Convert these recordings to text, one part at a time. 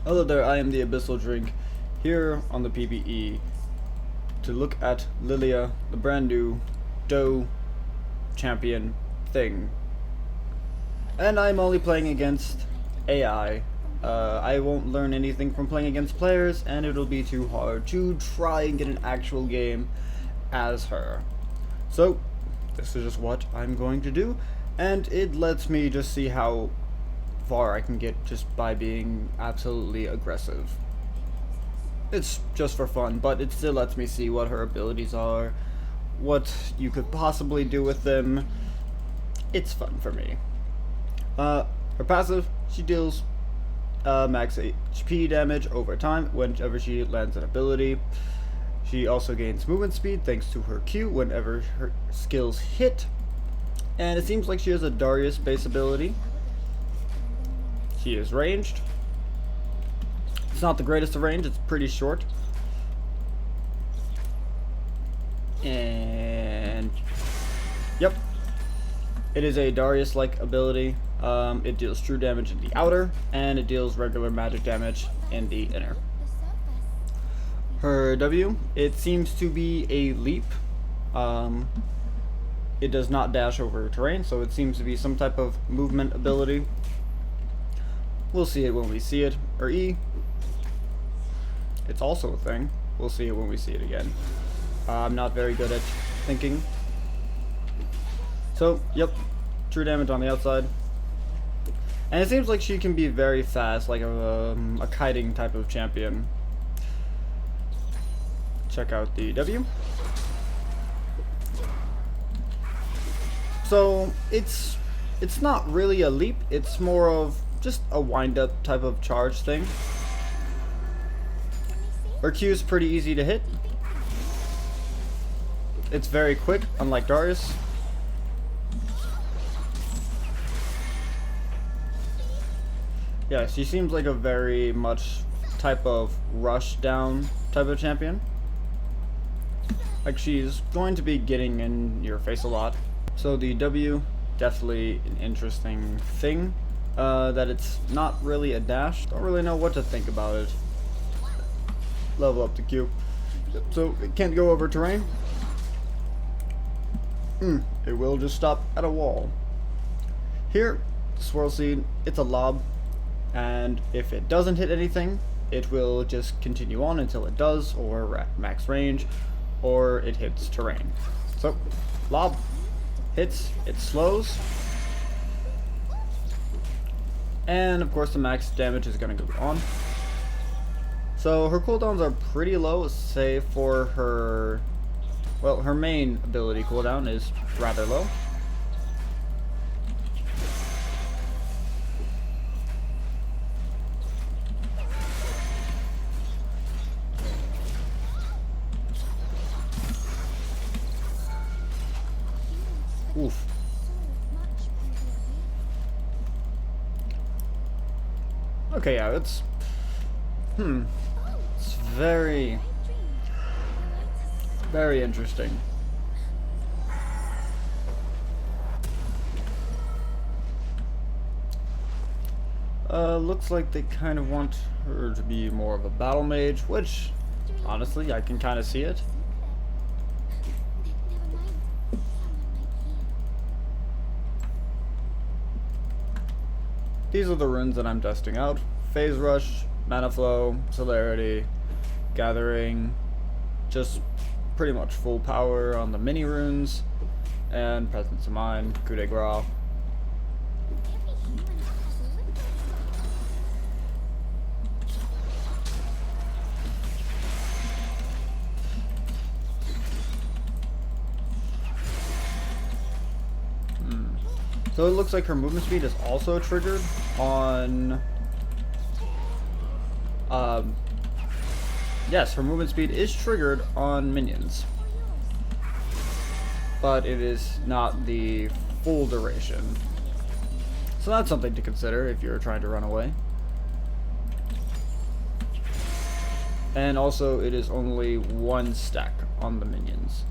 Hello there, I am the Abyssal Drink, here on the PvE to look at Lillia, the brand new Doe champion thing. And I'm only playing against AI. I won't learn anything from playing against players, and it'll be too hard to try and get an actual game as her. So, this is just what I'm going to do, and it lets me just see how far I can get just by being absolutely aggressive. It's just for fun, but it still lets me see what her abilities are, what you could possibly do with them. It's fun for me. Her passive, she deals max HP damage over time whenever she lands an ability. She also gains movement speed thanks to her Q whenever her skills hit. And it seems like she has a Darius base ability. She is ranged. It's not the greatest of range, it's pretty short. And yep. It is a Darius-like ability. It deals true damage in the outer, and it deals regular magic damage in the inner. Her W, it seems to be a leap. It does not dash over terrain, so it seems to be some type of movement ability. We'll see it when we see it. Or E, it's also a thing. We'll see it when we see it again. I'm not very good at thinking. So, yep, true damage on the outside. And it seems like she can be very fast, like a kiting type of champion. Check out the W. So, it's not really a leap, it's more of just a wind-up type of charge thing. Her Q is pretty easy to hit. It's very quick, unlike Darius. Yeah, she seems like a very much type of rush down type of champion. Like, she's going to be getting in your face a lot. So the W, definitely an interesting thing. That it's not really a dash. Don't really know what to think about it. Level up the Q. So it can't go over terrain. It will just stop at a wall. Here, Swirl Seed, it's a lob. And if it doesn't hit anything, it will just continue on until it does, or at max range, or it hits terrain. So, lob hits, it slows. And of course the max damage is going to go on. So her cooldowns are pretty low, save for her, well, her main ability cooldown is rather low. Oof. Okay, yeah, it's very interesting. Looks like they kind of want her to be more of a battle mage, which honestly I can kind of see it. These are the runes that I'm testing out. Phase Rush, Mana Flow, Celerity, Gathering, just pretty much full power on the mini runes, and Presence of Mind, Coup de Grace. So it looks like her movement speed is also triggered on... yes, her movement speed is triggered on minions. But it is not the full duration. So that's something to consider if you're trying to run away. And also, it is only one stack on the minions.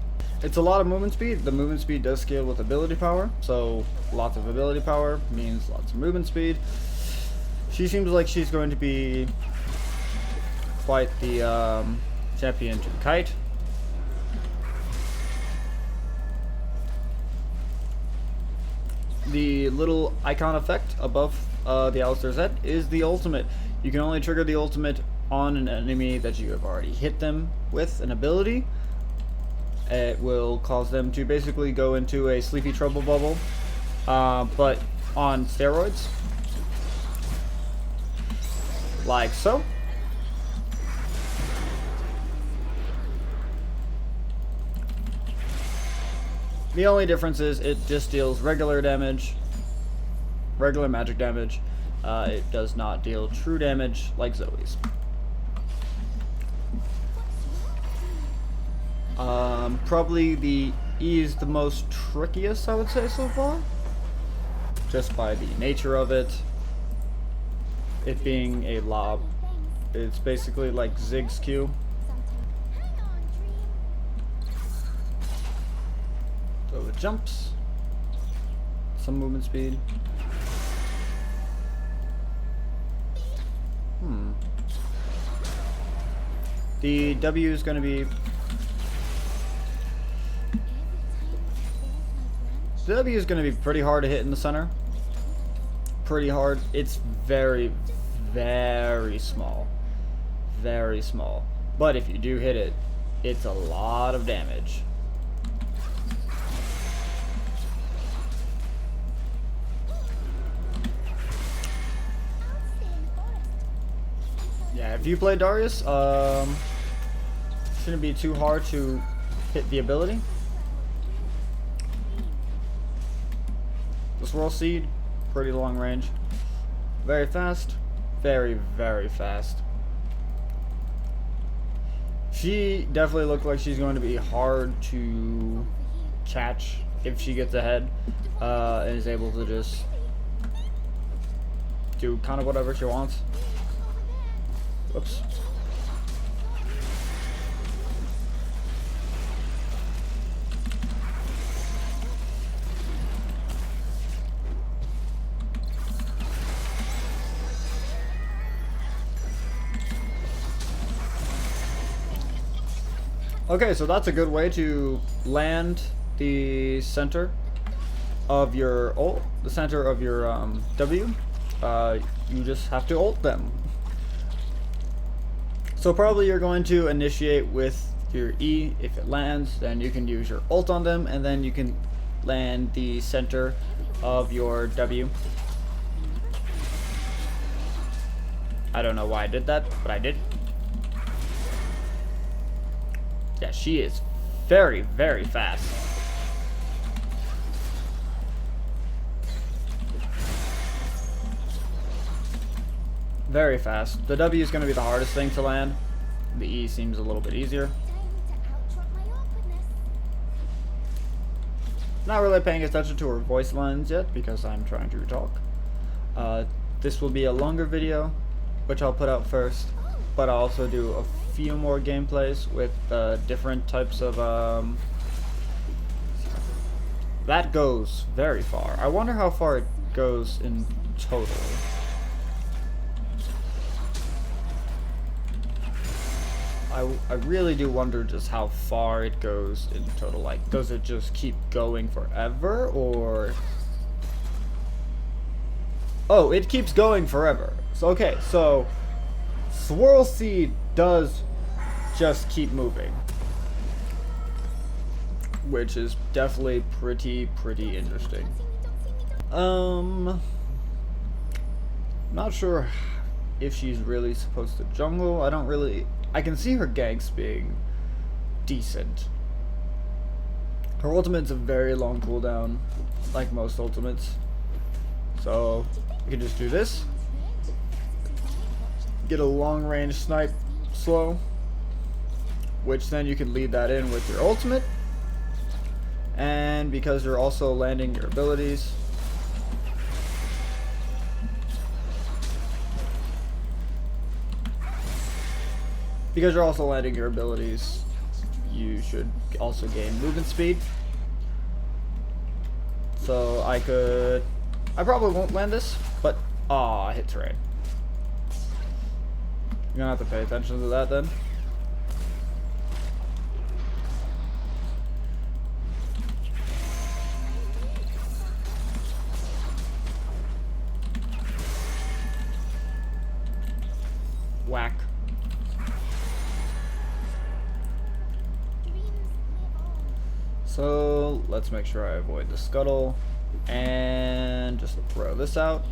It's a lot of movement speed. The movement speed does scale with ability power, so lots of ability power means lots of movement speed. She seems like she's going to be quite the champion to kite. The little icon effect above the Alistair's head is the ultimate. You can only trigger the ultimate on an enemy that you have already hit them with an ability. It will cause them to basically go into a sleepy trouble bubble, but on steroids, like so. The only difference is it just deals regular damage, regular magic damage. It does not deal true damage like Zoe's. Probably the E is the most trickiest, I would say, so far. Just by the nature of it. It being a lob. It's basically like Zig's Q. So it jumps. Some movement speed. The W is going to be... The W is going to be pretty hard to hit in the center. Pretty hard. It's very, very small. Very small. But if you do hit it, it's a lot of damage. Yeah, if you play Darius, shouldn't be too hard to hit the ability. The Swirl Seed, pretty long range. Very fast. Very, very fast. She definitely looked like she's going to be hard to catch if she gets ahead and is able to just do kind of whatever she wants. Whoops. Okay, so that's a good way to land the center of your ult, the center of your W. You just have to ult them. So probably you're going to initiate with your E. If it lands, then you can use your ult on them, and then you can land the center of your W. I don't know why I did that, but I did. Yeah, she is very, very fast. Very fast. The W is going to be the hardest thing to land. The E seems a little bit easier. Not really paying attention to her voice lines yet because I'm trying to talk. This will be a longer video, which I'll put out first, but I'll also do a few more gameplays with different types of... That goes very far. I wonder how far it goes in total. I really do wonder just how far it goes in total. Like, does it just keep going forever, or... Oh, it keeps going forever. So, okay, so... Swirl Seed does just keep moving. Which is definitely pretty interesting. Not sure if she's really supposed to jungle. I can see her ganks being decent. Her ultimate's a very long cooldown, like most ultimates. So, you can just do this. Get a long range snipe slow, which then you can lead that in with your ultimate. And because you're also landing your abilities, you should also gain movement speed. So I probably won't land this, but I hit terrain. You're gonna have to pay attention to that then. Whack. So let's make sure I avoid the scuttle and just throw this out.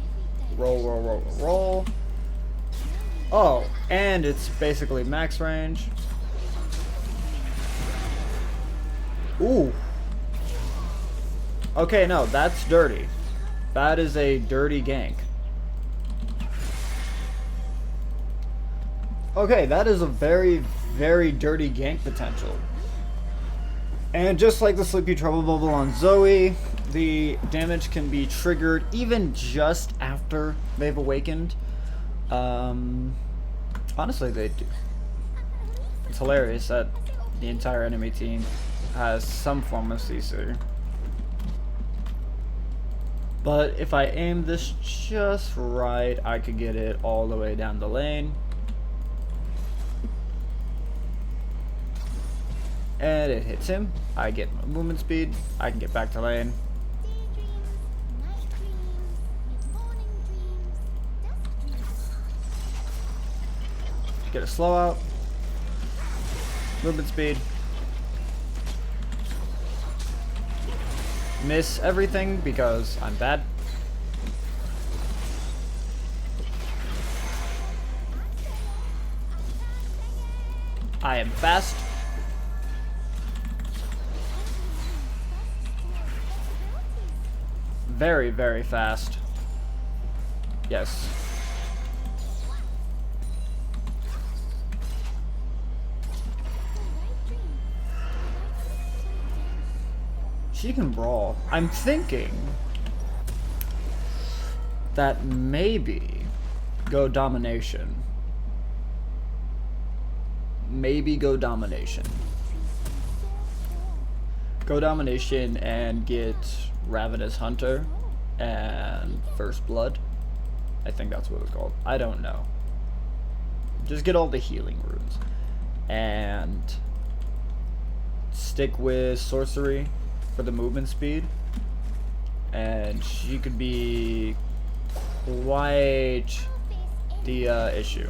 Roll, roll, roll, roll, roll. Oh, and it's basically max range. Ooh. Okay, no, that's dirty. That is a dirty gank. Okay, that is a very, very dirty gank potential. And just like the Sleepy Trouble Bubble on Zoe, the damage can be triggered even just after they've awakened. Honestly, they do. It's hilarious that the entire enemy team has some form of CC. But if I aim this just right, I could get it all the way down the lane. And it hits him. I get my movement speed. I can get back to lane. Get a slow out. Movement speed. Miss everything because I'm bad. I am fast. Very, very fast. Yes. She can brawl. I'm thinking that maybe go domination. Maybe go domination. Go domination and get Ravenous Hunter and First Blood. I think that's what it's called. I don't know. Just get all the healing runes and stick with sorcery for the movement speed, and she could be quite the issue.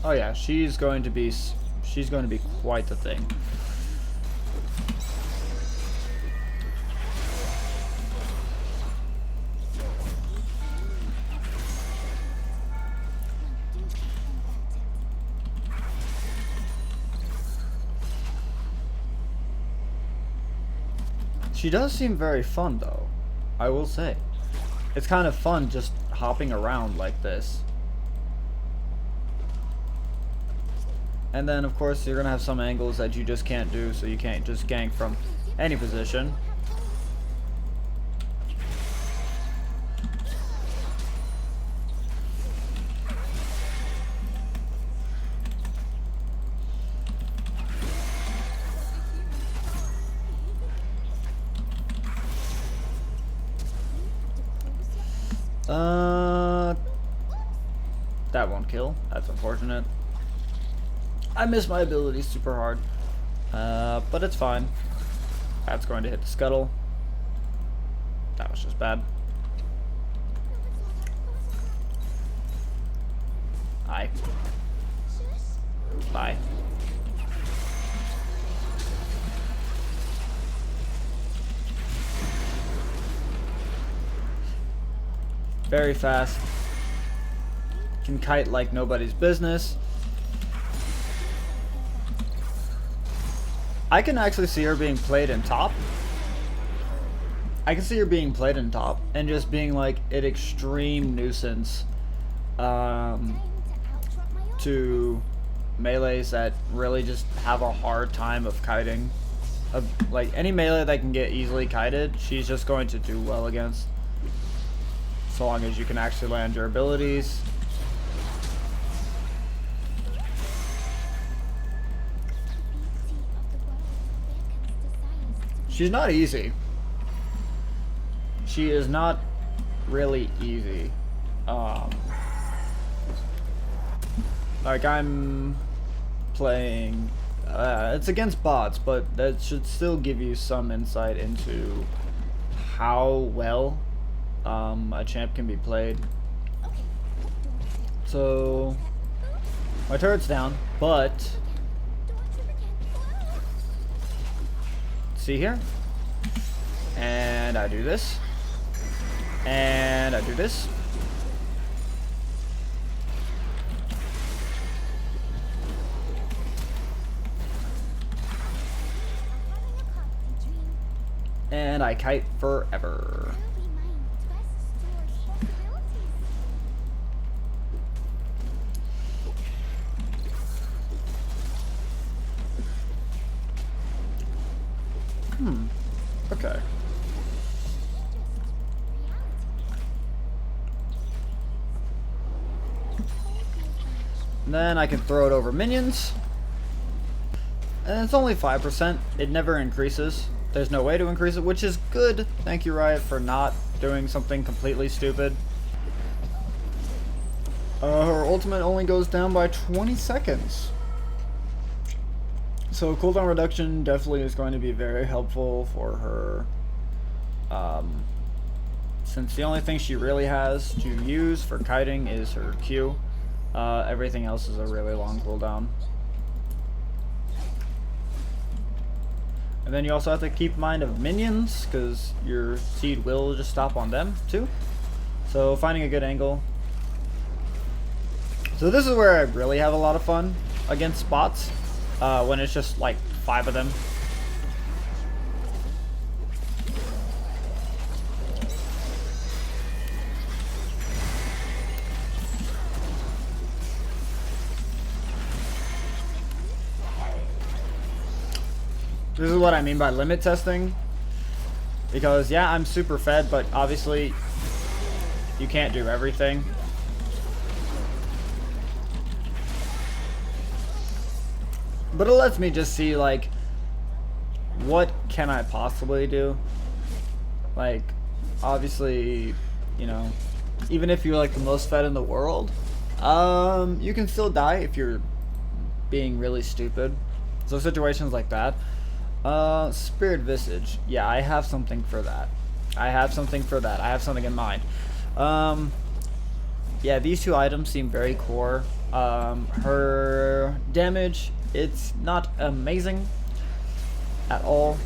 Oh yeah, she's going to be quite the thing. She does seem very fun though, I will say. It's kind of fun just hopping around like this. And then, of course, you're going to have some angles that you just can't do, so you can't just gank from any position. That won't kill. That's unfortunate. I miss my abilities super hard, but it's fine. That's going to hit the scuttle. That was just bad. Aye. Bye. Very fast. Can kite like nobody's business. I can actually see her being played in top. I can see her being played in top and just being like an extreme nuisance to melees that really just have a hard time of kiting. Like any melee that can get easily kited, she's just going to do well against. so long as you can actually land your abilities. She's not easy. She is not really easy. Like I'm playing, it's against bots, but that should still give you some insight into how well a champ can be played. So my turret's down, but see here, and I do this, and I do this. And I kite forever. Okay. And then I can throw it over minions. And it's only 5%. It never increases. There's no way to increase it, which is good. Thank you, Riot, for not doing something completely stupid. Her ultimate only goes down by 20 seconds. So cooldown reduction definitely is going to be very helpful for her. Since the only thing she really has to use for kiting is her Q. Everything else is a really long cooldown. And then you also have to keep in mind of minions, because your seed will just stop on them too. So finding a good angle. So this is where I really have a lot of fun against bots, when it's just like 5 of them. This is what I mean by limit testing. Because, yeah, I'm super fed, but obviously you can't do everything. But it lets me just see, like, what can I possibly do? Like, obviously, you know, even if you're, like, the most fed in the world, you can still die if you're being really stupid. So situations like that. Spirit Visage. Yeah, I have something for that. I have something in mind. Yeah, these two items seem very core. Her damage, it's not amazing at all.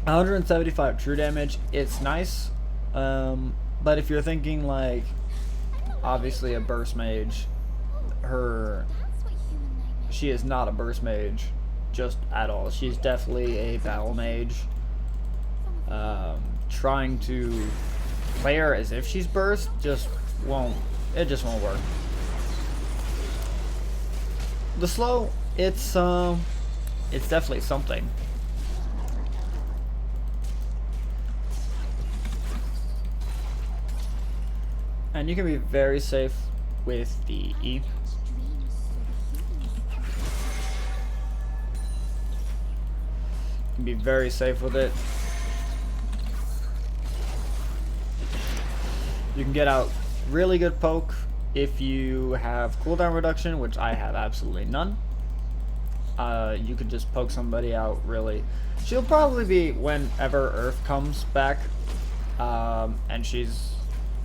175 true damage, it's nice. But if you're thinking like, obviously a burst mage, she is not a burst mage. Just at all. She's definitely a battle mage. Trying to play her as if she's burst just won't work. The slow, it's definitely something. And you can be very safe with the E. Be very safe with it. You can get out really good poke if you have cooldown reduction, which I have absolutely none. You could just poke somebody out really. She'll probably be whenever Earth comes back,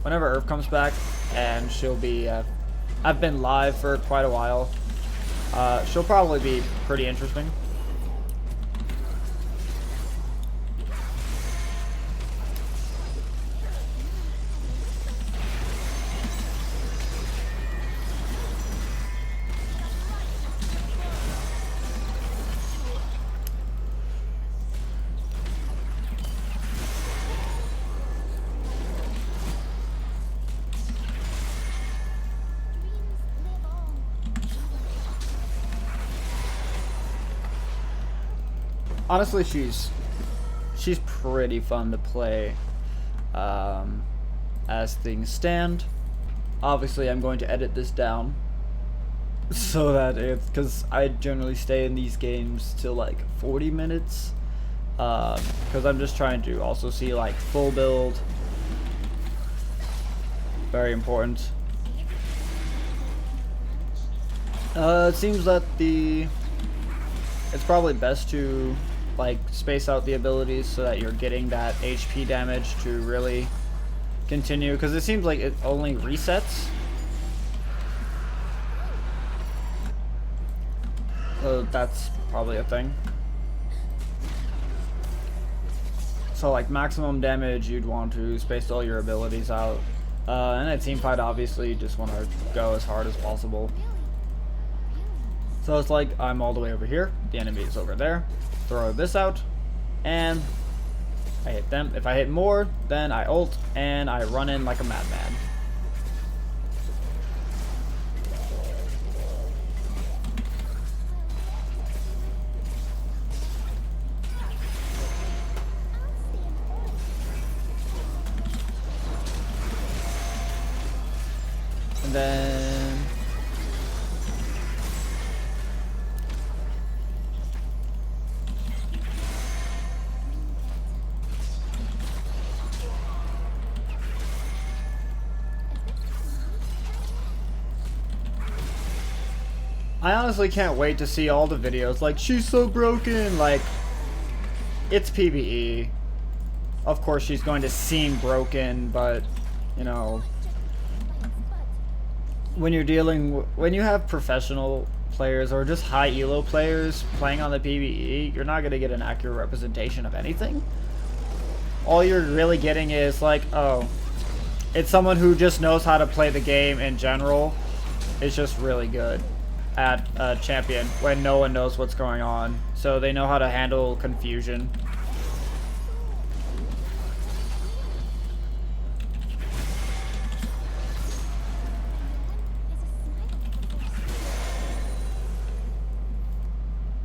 whenever Earth comes back, and she'll be. I've been live for quite a while. She'll probably be pretty interesting. Honestly, she's pretty fun to play. as things stand. Obviously, I'm going to edit this down so that because I generally stay in these games till like 40 minutes, because I'm just trying to also see like full build. Very important. It seems that it's probably best to like space out the abilities so that you're getting that HP damage to really continue, because it seems like it only resets. So that's probably a thing. So like maximum damage, you'd want to space all your abilities out. And a team fight, obviously, you just want to go as hard as possible. So it's like I'm all the way over here, the enemy is over there, throw this out, and I hit them. If I hit more, then I ult, and I run in like a madman. And then I honestly can't wait to see all the videos like, she's so broken, like, it's PvE. Of course she's going to seem broken, but, you know, when you have professional players or just high elo players playing on the PvE, you're not going to get an accurate representation of anything. All you're really getting is like, oh, it's someone who just knows how to play the game in general. It's just really good at champion when no one knows what's going on, so they know how to handle confusion.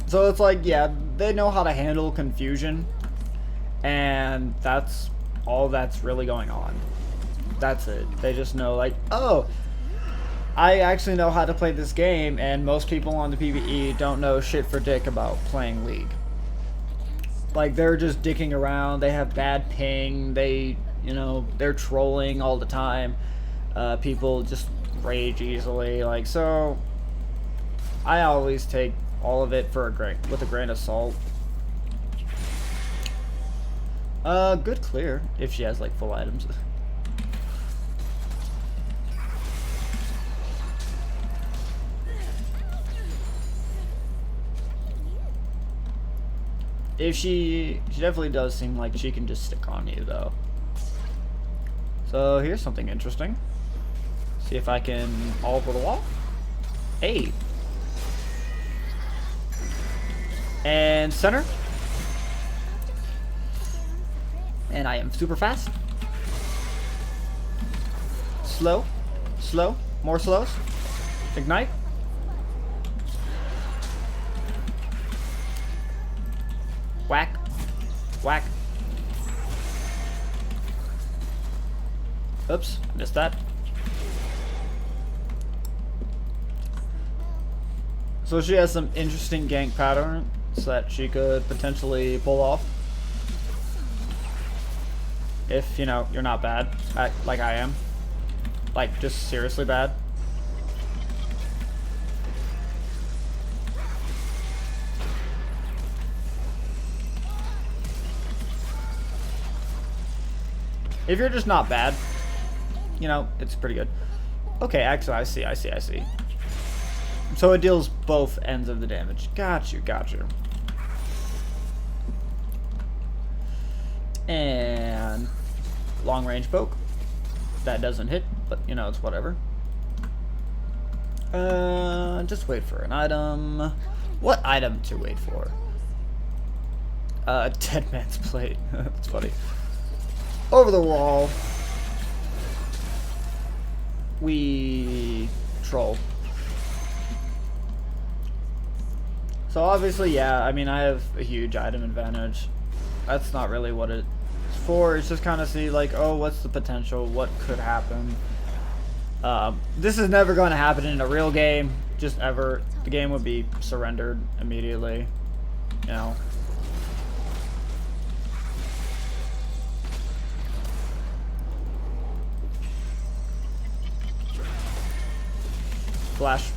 So it's like, yeah, they know how to handle confusion, and that's all that's really going on. That's it. They just know, like, oh, I actually know how to play this game, and most people on the PvE don't know shit for dick about playing League. Like, they're just dicking around, they have bad ping, they, you know, they're trolling all the time. People just rage easily, like, so I always take all of it with a grain of salt. Good clear, if she has, like, full items. If she definitely does seem like she can just stick on you, though. So here's something interesting. See if I can all over the wall. Hey. And center. And I am super fast. Slow. Slow. More slows. Ignite. Whack. Whack. Oops, I missed that. So she has some interesting gank patterns that she could potentially pull off. If, you know, you're not bad, like I am. Like, just seriously bad. If you're just not bad, you know, it's pretty good. Okay, actually, I see. So it deals both ends of the damage. Got you. And long range poke. That doesn't hit, but you know, it's whatever. Just wait for an item. What item to wait for? Dead man's plate. That's funny. Over the wall. We troll. So obviously, yeah, I mean, I have a huge item advantage. That's not really what it's 4 is just kind of see like, oh, what's the potential? What could happen? This is never going to happen in a real game, just ever. The game would be surrendered immediately, you know. Flash.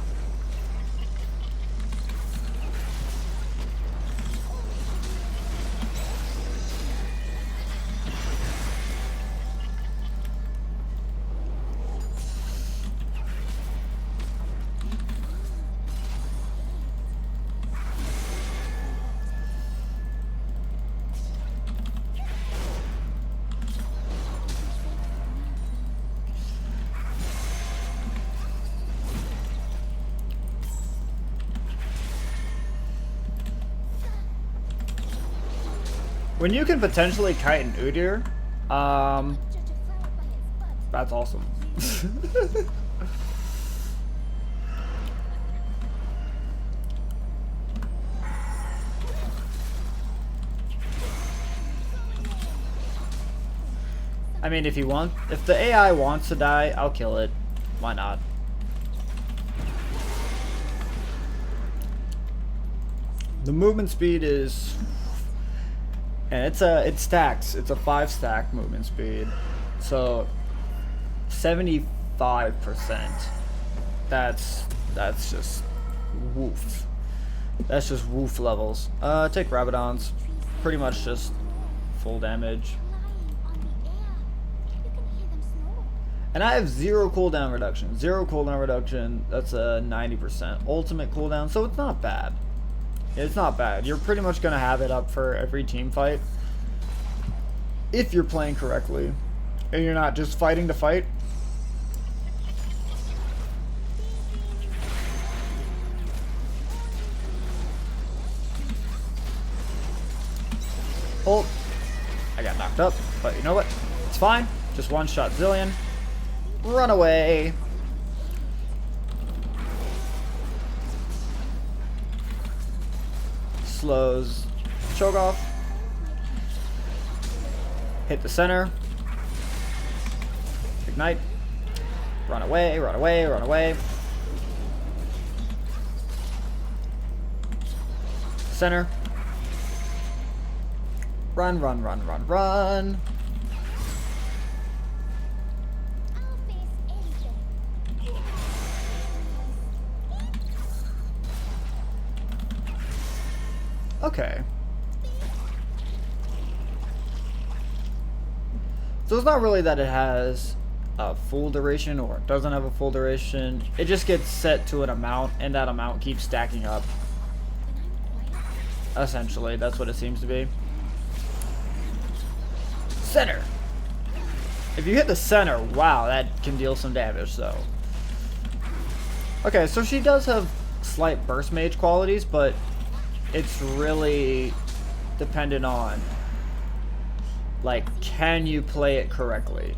When you can potentially kite an Udyr, that's awesome. I mean, if the AI wants to die, I'll kill it. Why not? The movement speed is, and it stacks. It's a 5-stack movement speed, so 75%. That's just woof. That's just woof levels. Take Rabadons, pretty much just full damage. And I have 0 cooldown reduction. 0 cooldown reduction. That's a 90% ultimate cooldown, so it's not bad. It's not bad. You're pretty much gonna have it up for every team fight if you're playing correctly and you're not just fighting to fight. Oh, I got knocked up, but you know what? It's fine. Just one-shot Zillion. Run away. Slows Cho'Gath. Hit the center. Ignite. Run away, run away, run away. Center. Run, run, run, run, run. Okay. So it's not really that it has a full duration or it doesn't have a full duration. It just gets set to an amount and that amount keeps stacking up. Essentially, that's what it seems to be. Center. If you hit the center, wow, that can deal some damage though. Okay, so she does have slight burst mage qualities, but it's really dependent on, like, can you play it correctly?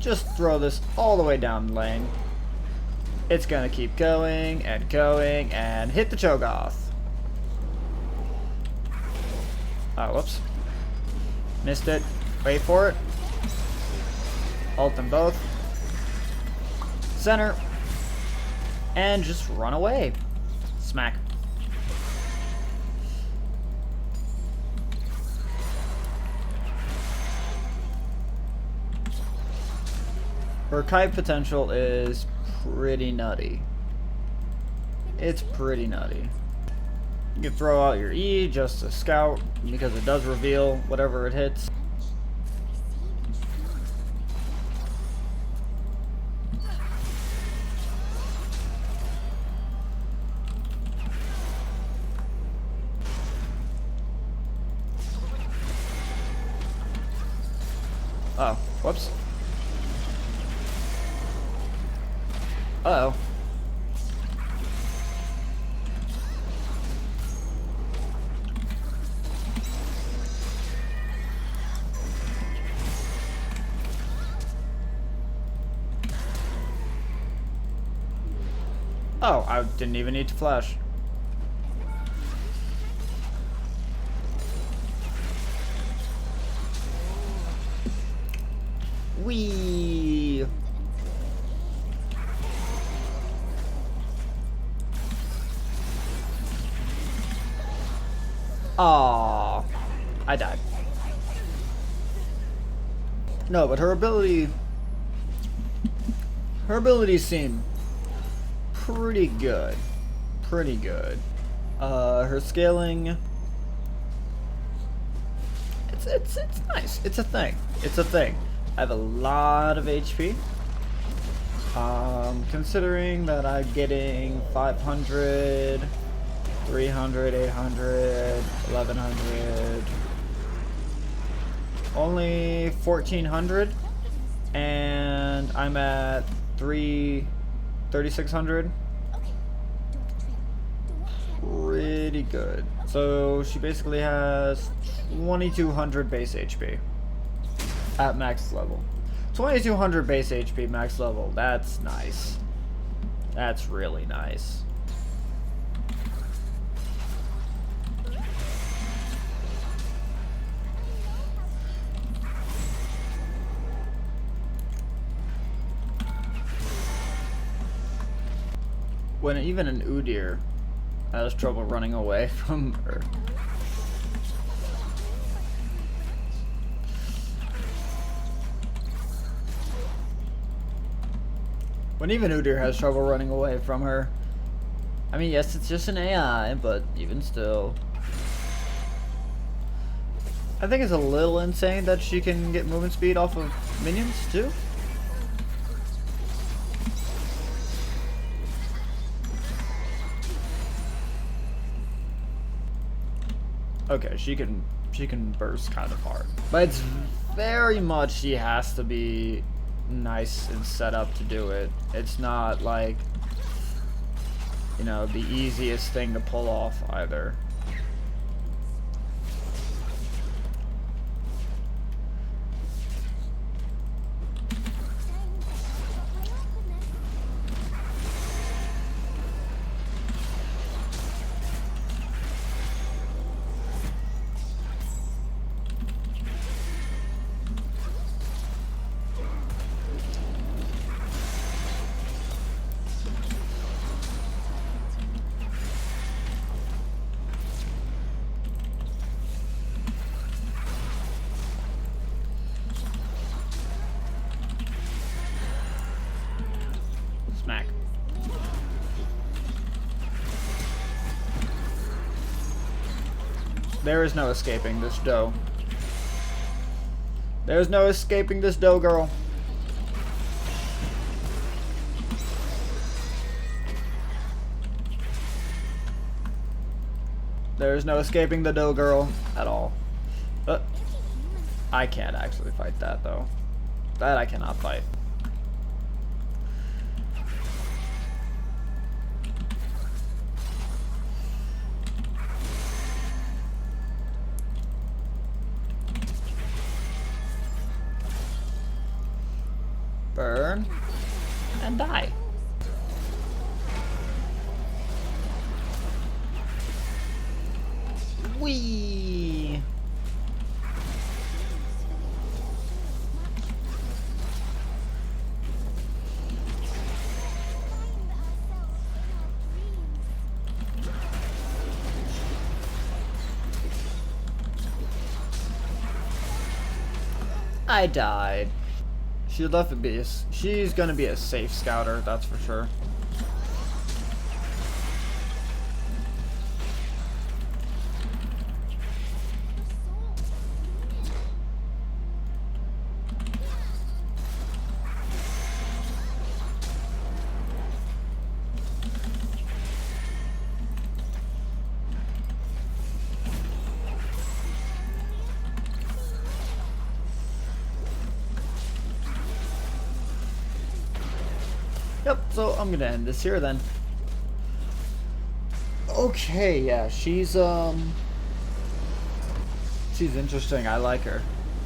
Just throw this all the way down the lane. It's gonna keep going and going and hit the Cho'Gath. Oh, whoops. Missed it. Wait for it. Ult them both. Center. And just run away. Smack. Her kite potential is pretty nutty. It's pretty nutty. You can throw out your E just to scout because it does reveal whatever it hits. Oh, whoops. Uh-oh. Oh, I didn't even need to flash. Whee! Aww. I died. No, but her abilities seem pretty good. Pretty good. Her scaling, it's nice. It's a thing. It's a thing. I have a lot of HP. Considering that I'm getting 500, 300, 800, 1100, only 1400, and I'm at 3600. Pretty good. So she basically has 2200 base HP at max level. 2200 base HP max level. That's nice. That's really nice. When even an Udyr has trouble running away from her. When even Udyr has trouble running away from her. I mean, yes, it's just an AI, but even still. I think it's a little insane that she can get movement speed off of minions, too. Okay, she can burst kind of hard. But it's very much she has to be nice and set up to do it. It's not like, you know, the easiest thing to pull off either. Smack. There is no escaping this dough. There's no escaping this dough, girl. There's no escaping the dough, girl, at all. I can't actually fight that, though. That I cannot fight. Burn and die. Whee! I died. She's gonna be a safe scouter, that's for sure. Yep, so I'm gonna end this here then. Okay, yeah, she's interesting. I like her.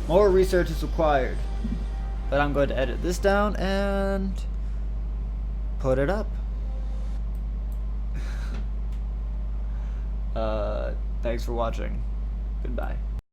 More research is required. But I'm going to edit this down and put it up. Thanks for watching. Goodbye.